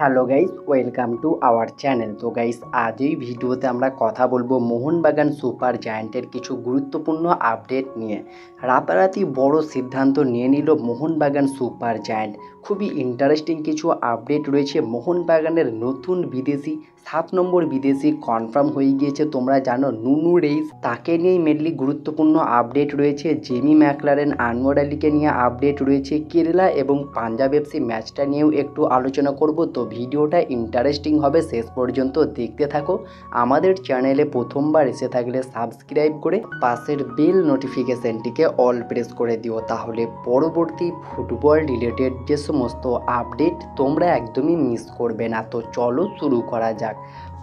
Hello guys, welcome to our channel. তো guys, আজ এই ভিডিওতে আমরা কথা বলবো মোহনবাগান সুপার জায়ান্টের কিছু গুরুত্বপূর্ণ আপডেট নিয়ে। রাতারাতি বড় সিদ্ধান্ত নিয়ে নিল মোহনবাগান সুপার জায়ান্ট। খুবই ইন্টারেস্টিং কিছু আপডেট রয়েছে। মোহনবাগানের নতুন বিদেশি 7 নম্বর বিদেশি কনফার্ম হয়ে গিয়েছে। তোমরা জানো নুনু রেইস, তাকে নিয়েই মেনলি গুরুত্বপূর্ণ আপডেট রয়েছে। জেমি ম্যাকলারেন, আনোয়ার আলীকে নিয়ে আপডেট রয়েছে। কেরালা এবং পাঞ্জাব এফসি ম্যাচটা নিয়েও একটু আলোচনা করব। তো ভিডিওটা ইন্টারেস্টিং হবে, শেষ পর্যন্ত দেখতে থাকো। আমাদের চ্যানেলে প্রথমবার এসে থাকলে সাবস্ক্রাইব করে পাশের বেল নোটিফিকেশনটিকে অল প্রেস করে দিও, তাহলে পরবর্তী ফুটবল রিলেটেড যে সমস্ত আপডেট তোমরা একদমই মিস করবে না। তো চলো শুরু করা যাক।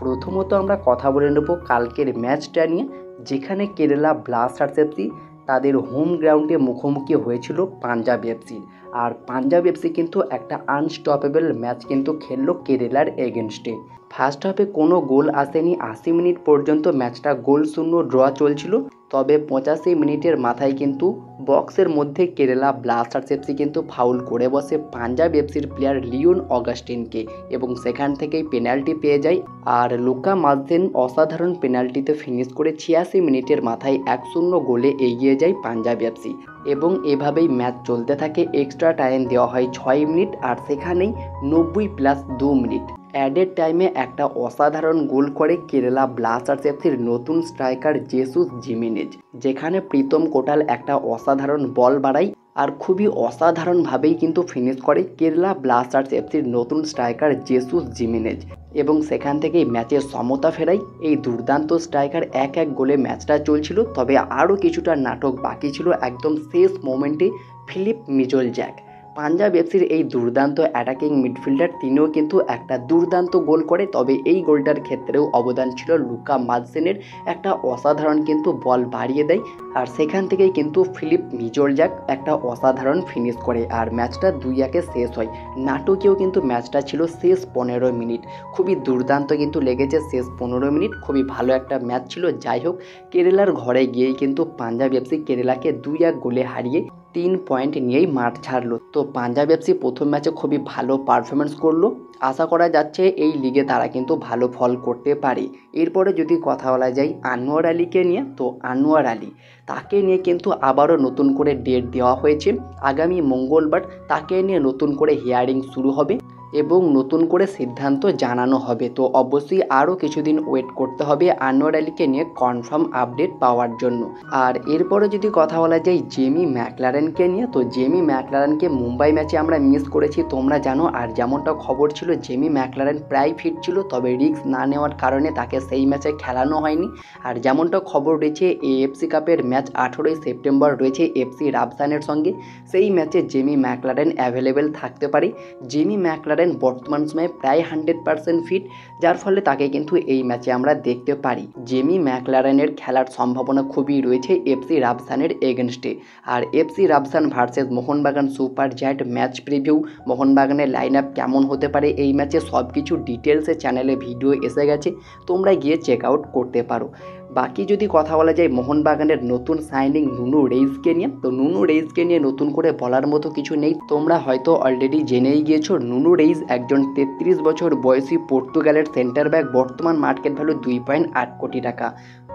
প্রথমত আমরা কথা বলে নেব কালকের ম্যাচটা নিয়ে, যেখানে কেরালা ব্লাস্টার্স এফসি তাদের হোম গ্রাউন্ডে মুখোমুখি হয়েছিল পাঞ্জাব এফসির। আর পাঞ্জাব এফসি কিন্তু একটা আনস্টপেবল ম্যাচ কিন্তু খেললো কেরালার এগেনস্টে। ফার্স্ট হাফে কোনো গোল আসেনি, 80 মিনিট পর্যন্ত ম্যাচটা গোল শূন্য ড্র চলছিল। তবে 85 মিনিটের মাথায় কিন্তু বক্সের মধ্যে কেরালা ব্লাস্টার্স এফসি কিন্তু ফাউল করে বসে পাঞ্জাব এফসির প্লেয়ার লিওন অগাস্টিনকে, এবং সেখান থেকেই পেনাল্টি পেয়ে যায়। আর লুকা মাসদেন অসাধারণ পেনাল্টিতে ফিনিশ করে 86 মিনিটের মাথায় 1-0 গোলে এগিয়ে যায় পাঞ্জাব এফসি। এবং এভাবেই ম্যাচ চলতে থাকে। এক্সট্রা টাইম দেওয়া হয় 6 মিনিট, আর সেখানেই 90+2 মিনিট অ্যাডেড টাইমে একটা অসাধারণ গোল করে কেরালা ব্লাস্টার্স এফসির নতুন স্ট্রাইকার জেসুস জিমেনেজ, যেখানে প্রীতম কোটাল একটা অসাধারণ বল বাড়ায় আর খুবই অসাধারণভাবেই কিন্তু ফিনিশ করে কেরালা ব্লাস্টার্স এফসির নতুন স্ট্রাইকার জেসুস জিমেনেজ, এবং সেখান থেকেই ম্যাচের সমতা ফেরায় এই দুর্দান্ত স্ট্রাইকার। 1-1 গোলে ম্যাচটা চলছিল, তবে আরও কিছুটা নাটক বাকি ছিল। একদম শেষ মোমেন্টে ফিলিপ মিজোলজ্যাক, পাঞ্জাব এফসির এই দুর্দান্ত অ্যাটাকিং মিডফিল্ডার, তিনিও কিন্তু একটা দুর্দান্ত গোল করে। তবে এই গোলটার ক্ষেত্রেও অবদান ছিল লুকা মাসদেনের, একটা অসাধারণ কিন্তু বল বাড়িয়ে দেয়, আর সেখান থেকেই কিন্তু ফিলিপ মিজোলজ্যাক একটা অসাধারণ ফিনিশ করে। আর ম্যাচটা 2-1 শেষ হয়। নাটকীয় কিন্তু ম্যাচটা ছিল। শেষ 15 মিনিট খুবই দুর্দান্ত কিন্তু লেগেছে। শেষ 15 মিনিট খুবই ভালো একটা ম্যাচ ছিল। যাই হোক, কেরালার ঘরে গিয়েই কিন্তু পাঞ্জাব এফসি কেরালাকে 2-1 গোলে হারিয়ে 3 পয়েন্ট নিয়েই মাঠ ছাড়লো। তো পাঞ্জাব এফসি প্রথম ম্যাচে খুবই ভালো পারফরমেন্স করলো। আশা করা যাচ্ছে এই লিগে তারা কিন্তু ভালো ফল করতে পারে। এরপরে যদি কথা বলা যায় আনোয়ার আলীকে নিয়ে, তো আনোয়ার আলী, তাকে নিয়ে কিন্তু আবারও নতুন করে ডেট দেওয়া হয়েছে। আগামী মঙ্গলবার তাকে নিয়ে নতুন করে হিয়ারিং শুরু হবে এবং নতুন করে সিদ্ধান্ত জানানো হবে। তো অবশ্যই আরও কিছুদিন ওয়েট করতে হবে আনোয়ার আলীকে নিয়ে কনফার্ম আপডেট পাওয়ার জন্য। আর এরপরে যদি কথা বলা যায় জেমি ম্যাকলারেনকে নিয়ে, তো জেমি ম্যাকলারেনকে মুম্বাই ম্যাচে আমরা মিস করেছি তোমরা জানো। আর যেমনটা খবর ছিল জেমি ম্যাকলারেন প্রায় ফিট ছিল, তবে রিস্ক না নেওয়ার কারণে তাকে সেই ম্যাচে খেলানো হয়নি। আর যেমনটা খবর রয়েছে এএফসি কাপের ম্যাচ 18ই সেপ্টেম্বর রয়েছে এফসি রাবসানের সঙ্গে, সেই ম্যাচে জেমি ম্যাকলারেন অ্যাভেলেবেল থাকতে পারে। জেমি ম্যাকলারেন বর্তমান সময়ে প্রায় 100% ফিট, যার ফলে তাকে কিন্তু এই ম্যাচে আমরা দেখতে পারি। জেমি ম্যাকলারেনের খেলার সম্ভাবনা খুবই রয়েছে এফসি রাবসানের এগেনস্টে। আর FC Ravshan versus Mohun Bagan super giant match preview, মোহনবাগানের লাইন আপ কেমন হতে পারে এই ম্যাচে, সব কিছু ডিটেলসে চ্যানেলে ভিডিও এসে গেছে, তোমরা গিয়ে চেক আউট করতে পারো। বাকি যদি কথা বলা যায় মোহনবাগানের নতুন সাইনিং নুনু রেইসকে নিয়ে, তো নুনু রেইসকে নিয়ে নতুন করে বলার মতো কিছু নেই। তোমরা হয়তো অলরেডি জেনেই গিয়েছো নুনু রেইস একজন 33 বছর বয়সী পর্তুগালের সেন্টার ব্যাক, বর্তমান মার্কেট ভ্যালু 2.8 কোটি টাকা।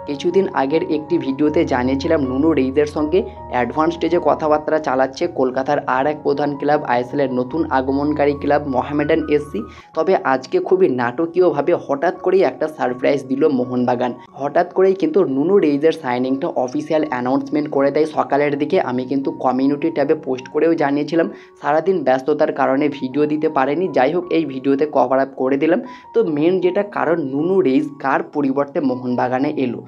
কিছুদিন আগের একটি ভিডিওতে জানিয়েছিলাম নুনু রেইসের সঙ্গে অ্যাডভান্স স্টেজে কথাবার্তা চালাচ্ছে কলকাতার আর এক প্রধান ক্লাব, আইএসএলের নতুন আগমনকারী ক্লাব মোহামেডান এসসি। তবে আজকে খুবই নাটকীয়ভাবে হঠাৎ করেই একটা সারপ্রাইজ দিল মোহনবাগান। হঠাৎ করেই কিন্তু নুনু রেইসের সাইনিংটা অফিসিয়াল অ্যানাউন্সমেন্ট করে দেয় সকালের দিকে। আমি কিন্তু কমিউনিটি ট্যাবে পোস্ট করেও জানিয়েছিলাম, সারাদিন ব্যস্ততার কারণে ভিডিও দিতে পারেনি। যাই হোক, এই ভিডিওতে কভার আপ করে দিলাম। তো মেন যেটা কারণ, নুনু রেইস কার পরিবর্তে মোহনবাগানে এলো।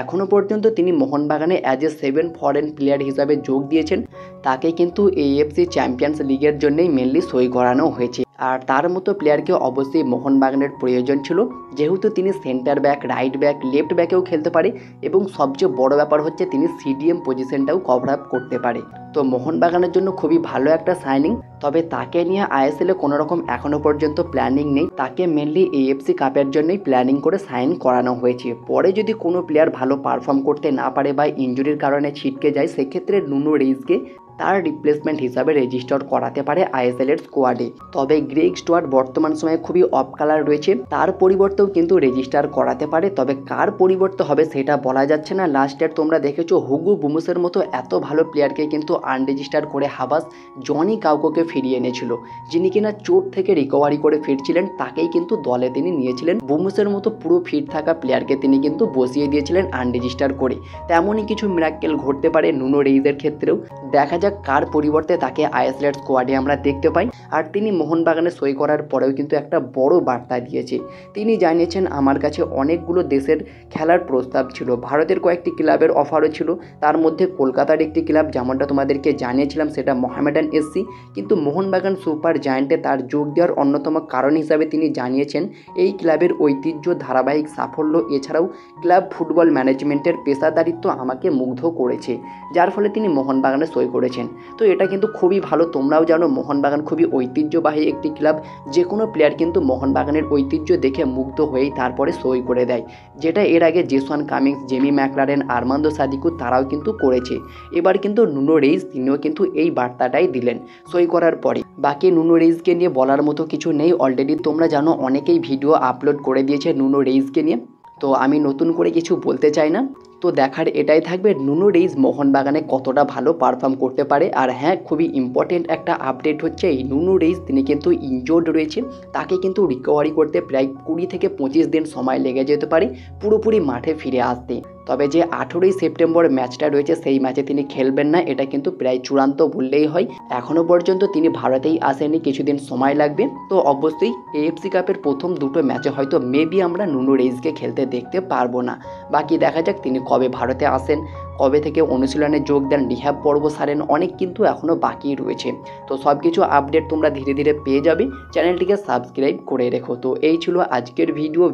এখনও পর্যন্ত তিনি মোহনবাগানে অ্যাজ এ 7 ফরেন প্লেয়ার হিসাবে যোগ দিয়েছেন। তাকে কিন্তু এএফসি চ্যাম্পিয়ন্স লিগের জন্যই মেনলি সই করানো হয়েছে। আর তার মতো প্লেয়ারকে অবশ্যই মোহনবাগানের প্রয়োজন ছিল, যেহেতু তিনি centre back, right back, left ব্যাকেও খেলতে পারে, এবং সবচেয়ে বড় ব্যাপার হচ্ছে তিনি সিডিএম পজিশনটাও কভার আপ করতে পারে। তো মোহনবাগানের জন্য খুবই ভালো একটা সাইনিং। তবে তাকে নিয়ে আইএসএলে কোনো রকম এখনও পর্যন্ত প্ল্যানিং নেই। তাকে মেনলি এএফসি কাপের জন্যই প্ল্যানিং করে সাইন করানো হয়েছে। পরে যদি কোনো প্লেয়ার ভালো পারফর্ম করতে না পারে বা ইনজুরির কারণে ছিটকে যায়, সেক্ষেত্রে নুনু রেইসকে তার রিপ্লেসমেন্ট হিসাবে রেজিস্টার করাতে পারে আইএসএল এর স্কোয়াডে। তবে গ্রেগ স্টুয়ার্ট বর্তমান সময়ে খুবই অফ কালার রয়েছে, তার পরিবর্তেও কিন্তু রেজিস্টার করাতে পারে। তবে কার পরিবর্তে হবে সেটা বলা যাচ্ছে না। লাস্ট ইয়ার তোমরা দেখেছো হুগো বুমুসের মতো এত ভালো প্লেয়ারকে কিন্তু আনরেজিস্টার করে হাবাস জনি কাউকোকে ফিরিয়ে এনেছিল, যিনি কিনা চোট থেকে রিকভারি করে ফিরছিলেন, তাকেই কিন্তু দলে তিনি নিয়েছিলেন। বুমুসের মতো পুরো ফিট থাকা প্লেয়ারকে তিনি কিন্তু বসিয়ে দিয়েছিলেন আনরেজিস্টার করে। তেমনই কিছু মিরাক্কেল ঘটতে পারে নুনো রেইজের ক্ষেত্রেও। দেখা যাক কার পরিবর্তে তাকে আইএসএল স্কোয়াডে আমরা দেখতে পাই। আর তিনি মোহনবাগানে সই করার পরেও কিন্তু একটা বড় বার্তা দিয়েছে। তিনি জানিয়েছেন আমার কাছে অনেকগুলো দেশের খেলার প্রস্তাব ছিল, ভারতের কয়েকটি ক্লাবের অফারও ছিল, তার মধ্যে কলকাতার একটি ক্লাব যেমনটা তোমাদেরকে জানিয়েছিলাম সেটা মোহামেডান এসসি। কিন্তু মোহনবাগান সুপার জায়ান্টে তার যোগ দেওয়ার অন্যতম কারণ হিসাবে তিনি জানিয়েছেন এই ক্লাবের ঐতিহ্য, ধারাবাহিক সাফল্য, এছাড়াও ক্লাব ফুটবল ম্যানেজমেন্টের পেশাদারিত্ব আমাকে মুগ্ধ করেছে, যার ফলে তিনি মোহনবাগানে সই করেছেন। তো এটা কিন্তু খুবই ভালো। তোমরাও জানো মোহনবাগান খুবই ঐতিহ্যবাহী একটি ক্লাব, যে কোনো প্লেয়ার কিন্তু মোহনবাগানের ঐতিহ্য দেখে মুগ্ধ হয়েই তারপরে সই করে দেয়, যেটা এর আগে Jason Cummings, Jamie Maclaren, Armando Sadiku তারাও কিন্তু করেছে। এবার কিন্তু নুনো রেইজ তিনিও কিন্তু এই বার্তাটাই দিলেন সই করার পরে। বাকি নুনো রেইজকে নিয়ে বলার মতো কিছু নেই, অলরেডি তোমরা জানো অনেকেই ভিডিও আপলোড করে দিয়েছে নুনো রেইজকে নিয়ে, তো আমি নতুন করে কিছু বলতে চাই না। তো দেখার এটাই থাকবে নুনো রেইজ মোহনবাগানে কতটা ভালো পারফর্ম করতে পারে। আর হ্যাঁ, খুবই ইম্পর্টেন্ট একটা আপডেট হচ্ছে এই নুনো রেইজ তিনি কিন্তু ইনজোর্ড রয়েছে, তাকে কিন্তু রিকভারি করতে প্রায় 20 থেকে 25 দিন সময় লেগে যেতে পারে পুরোপুরি মাঠে ফিরে আসতে। তবে যে 18ই সেপ্টেম্বর ম্যাচটা রয়েছে সেই ম্যাচে তিনি খেলবেন না, এটা কিন্তু প্রায় চূড়ান্ত বললেই হয়। এখনও পর্যন্ত তিনি ভারতেই আসেনি, কিছুদিন সময় লাগবে। তো অবশ্যই এএফসি কাপের প্রথম দুটো ম্যাচে হয়তো মেবি আমরা নুনো রেইজকে খেলতে দেখতে পারবো না। বাকি দেখা যাক তিনি কবে ভারতে আসেন, কবে থেকে অনুশীলনে যোগ দেন, রিহ্যাব পর্ব সারেন, অনেক কিন্তু এখনও বাকি রয়েছে। তো সব কিছু আপডেট তোমরা ধীরে ধীরে পেয়ে যাবে, চ্যানেলটিকে সাবস্ক্রাইব করে রেখো। তো এই ছিল আজকের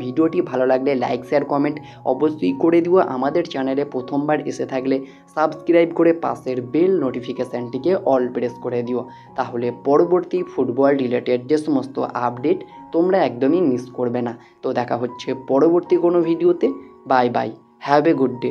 ভিডিওটি ভালো লাগলে লাইক, শেয়ার, কমেন্ট অবশ্যই করে দিও। আমাদের চ্যানেলে প্রথমবার এসে থাকলে সাবস্ক্রাইব করে পাশের বেল নোটিফিকেশানটিকে অল প্রেস করে দিও, তাহলে পরবর্তী ফুটবল রিলেটেড যে সমস্ত আপডেট তোমরা একদমই মিস করবে না। তো দেখা হচ্ছে পরবর্তী কোনো ভিডিওতে। Bye bye, have a good day.